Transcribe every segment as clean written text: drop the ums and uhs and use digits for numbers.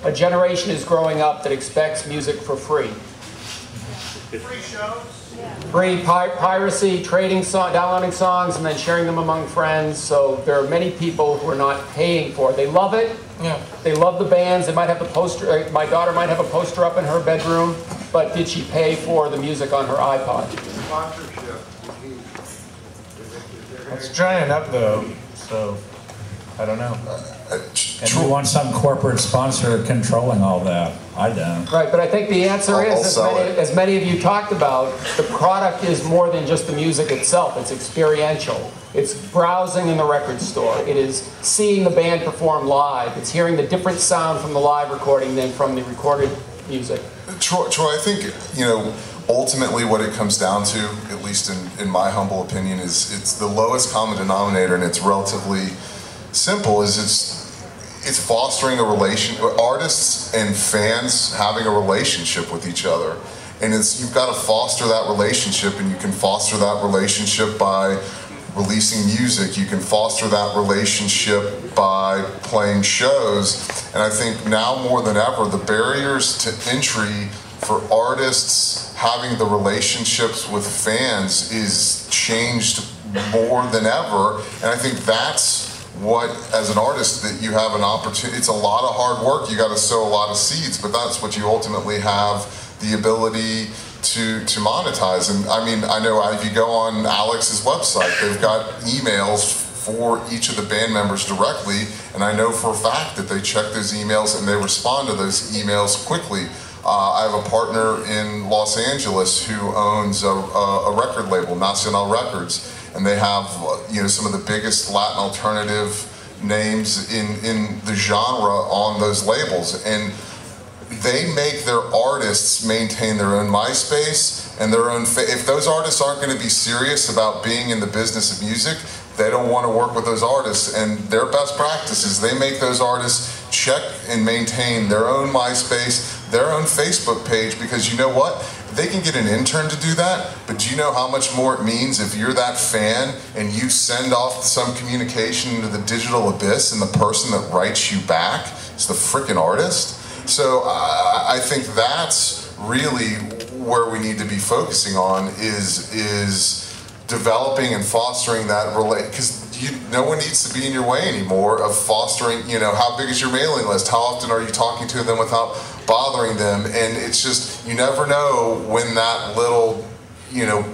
a generation is growing up that expects music for free. Free shows? Free piracy, trading downloading songs, and then sharing them among friends. So there are many people who are not paying for it. They love it. Yeah. They love the bands. They might have the poster. My daughter might have a poster up in her bedroom, but did she pay for the music on her iPod? Sponsorship. It's drying up though, so I don't know. And you want some corporate sponsor controlling all that. I don't. Right, but I think the answer is, as many of you talked about, the product is more than just the music itself. It's experiential. It's browsing in the record store. It is seeing the band perform live. It's hearing the different sound from the live recording than from the recorded music. Troy, I think, you know, ultimately what it comes down to, at least in my humble opinion, is it's the lowest common denominator, and it's relatively simple, is it's fostering a artists and fans having a relationship with each other. And you've got to foster that relationship, and you can foster that relationship by releasing music. You can foster that relationship by playing shows. And I think now more than ever, the barriers to entry for artists having the relationships with fans is changed more than ever. And I think that's what, as an artist, that you have an opportunity. It's a lot of hard work. You got to sow a lot of seeds, but that's what you ultimately have the ability to monetize. And I mean, I know if you go on Alex's website, they've got emails for each of the band members directly, and I know for a fact that they check those emails and they respond to those emails quickly. I have a partner in Los Angeles who owns a record label, Nacional Records, and they have some of the biggest Latin alternative names in the genre on those labels, and they make their artists maintain their own MySpace and their own. If those artists aren't going to be serious about being in the business of music, they don't want to work with those artists. And their best practice is they make those artists check and maintain their own MySpace, their own Facebook page, because you know what? They can get an intern to do that, but do you know how much more it means if you're that fan and you send off some communication into the digital abyss, and the person that writes you back is the frickin' artist? So I think that's really where we need to be focusing on, is developing and fostering that because no one needs to be in your way anymore of fostering, how big is your mailing list? How often are you talking to them without bothering them? And it's just, you never know when that little,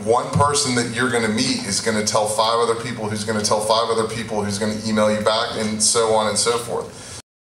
one person that you're going to meet is going to tell 5 other people, who's going to tell 5 other people, who's going to email you back, and so on and so forth.